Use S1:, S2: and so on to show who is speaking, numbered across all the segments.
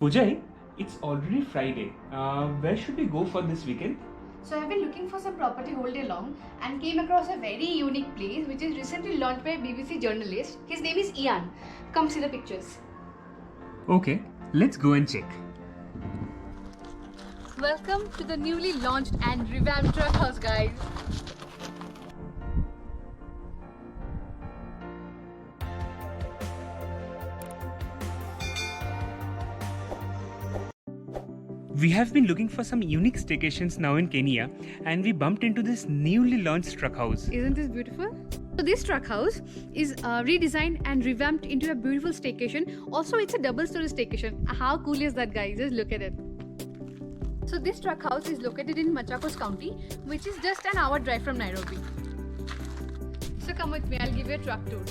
S1: Pujai, it's already Friday. Where should we go for this weekend?
S2: So I've been looking for some property all day long and came across a very unique place which is recently launched by a BBC journalist. His name is Ian. Come see the pictures.
S1: Okay, let's go and check.
S2: Welcome to the newly launched and revamped truck house, guys.
S1: We have been looking for some unique staycations now in Kenya and we bumped into this newly launched truck house.
S2: Isn't this beautiful? So this truck house is redesigned and revamped into a beautiful staycation. Also, it's a double-story staycation. How cool is that, guys? Just look at it. So this truck house is located in Machakos County, which is just an hour drive from Nairobi. So come with me, I'll give you a truck tour.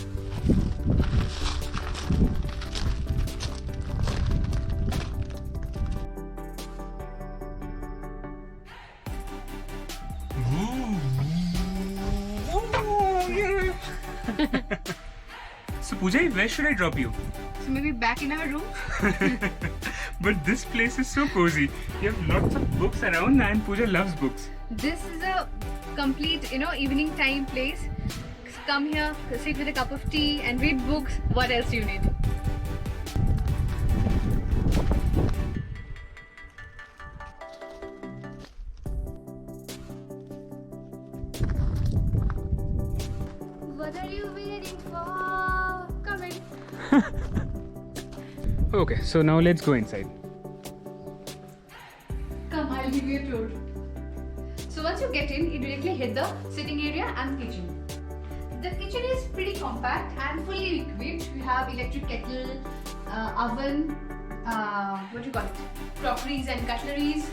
S1: So Pujai, where should I drop you?
S2: So maybe back in our room?
S1: But this place is so cozy. You have lots of books around and Pooja loves books.
S2: This is a complete, evening time place. Come here, sit with a cup of tea and read books. What else do you need? What are you waiting for? Come in.
S1: Okay, so now let's go inside.
S2: Come, I'll give you a tour. So once you get in, you directly hit the sitting area and kitchen. The kitchen is pretty compact and fully equipped. We have electric kettle, oven, crockeries and cutleries,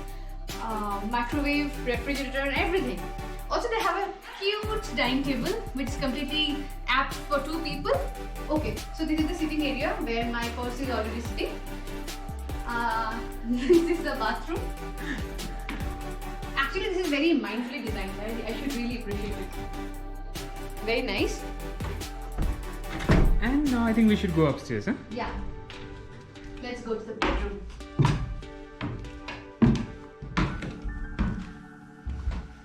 S2: microwave, refrigerator and everything. Also they have a cute dining table which is completely apt for 2 people. Okay, so this is the sitting area where my purse is already sitting. This is the bathroom. Actually, this is very mindfully designed. I should really appreciate it. Very nice.
S1: And now I think we should go upstairs, huh?
S2: Yeah. Let's go to the bedroom.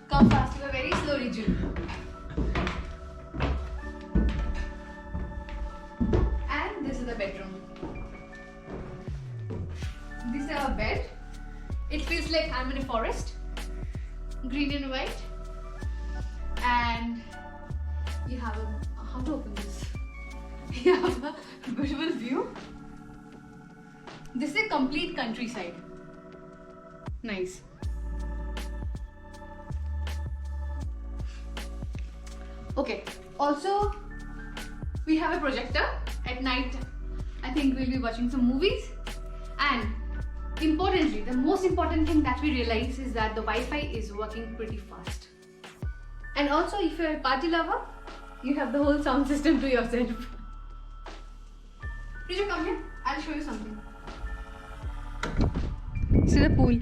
S2: Come fast, you are very slow, Riju. And this is the bedroom. This is our bed. It feels like I'm in a forest. Green and white. And you have how to open this? You have a beautiful view. This is a complete countryside. Nice. Okay, also we have a projector. At night I think we'll be watching some movies, and importantly, the most important thing that we realize is that the Wi-Fi is working pretty fast. And also, if you're a party lover, you have the whole sound system to yourself. Riju, come here, I'll show you something. See the pool.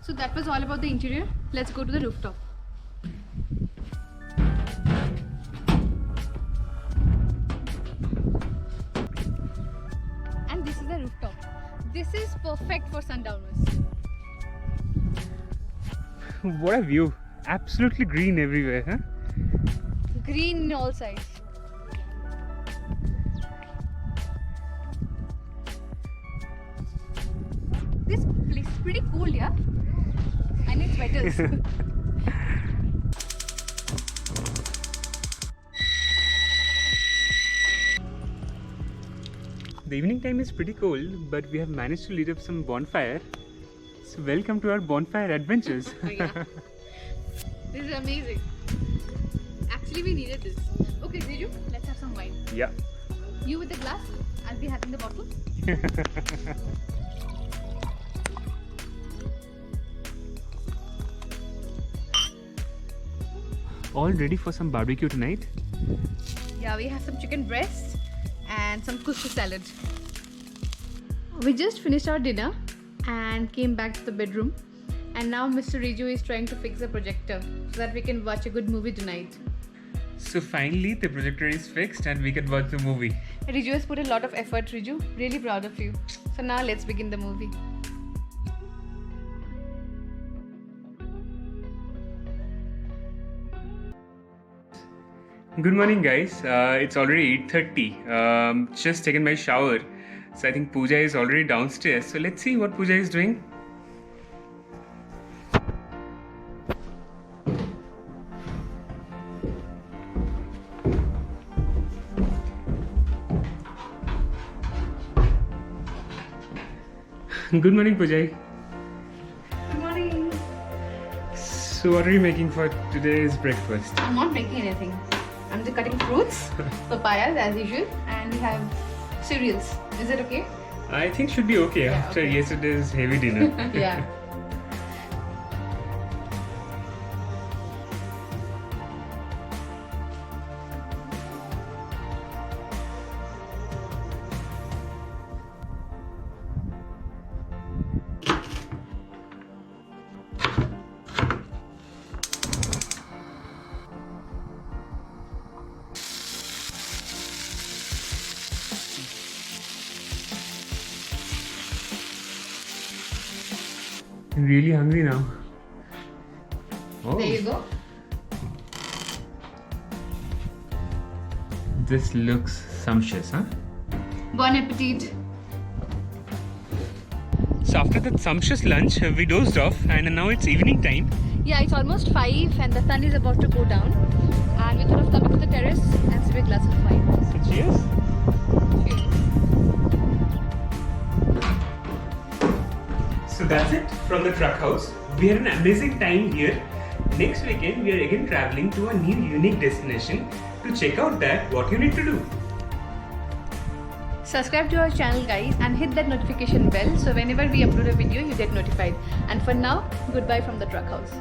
S2: So that was all about the interior. Let's go to the rooftop. And this is the rooftop. This is perfect for sundowners.
S1: What a view. Absolutely green everywhere, huh?
S2: Green in all sides. This place is pretty cool, yeah? I need sweaters.
S1: The evening time is pretty cold, but we have managed to light up some bonfire. So welcome to our bonfire adventures.
S2: Oh, yeah. This is amazing. Actually, we needed this. Okay, Riju, let's have some wine.
S1: Yeah.
S2: You with the glass, I'll be having the bottle.
S1: All ready for some barbecue tonight?
S2: Yeah, we have some chicken breasts and some kushka salad. We just finished our dinner and came back to the bedroom. And now Mr. Riju is trying to fix the projector so that we can watch a good movie tonight.
S1: So finally the projector is fixed and we can watch the movie.
S2: Riju has put a lot of effort, Riju. Really proud of you. So now let's begin the movie.
S1: Good morning guys, it's already 8:30. Just taken my shower. So I think Pooja is already downstairs. So let's see what Pooja is doing. Good morning Pooja.
S2: Good morning.
S1: So what are you making for today's breakfast?
S2: I'm not making anything. I'm just cutting fruits, papayas as usual, and we have cereals. Is it okay?
S1: I think should be okay
S2: Yeah,
S1: after
S2: okay.
S1: yesterday's heavy dinner.
S2: Yeah.
S1: I'm really hungry now. Oh,
S2: There you go.
S1: this looks sumptuous, huh?
S2: Bon appetit.
S1: So after that sumptuous lunch, we dozed off and now it's evening time.
S2: Yeah, it's almost 5 and the sun is about to go down. And we thought of coming to the terrace and sip a glass of wine.
S1: So cheers. So that's it from the truck house. We had an amazing time here. Next weekend we are again traveling to a new unique destination. To check out that, what you need to do.
S2: Subscribe to our channel guys and hit that notification bell so whenever we upload a video you get notified. And for now, goodbye from the truck house.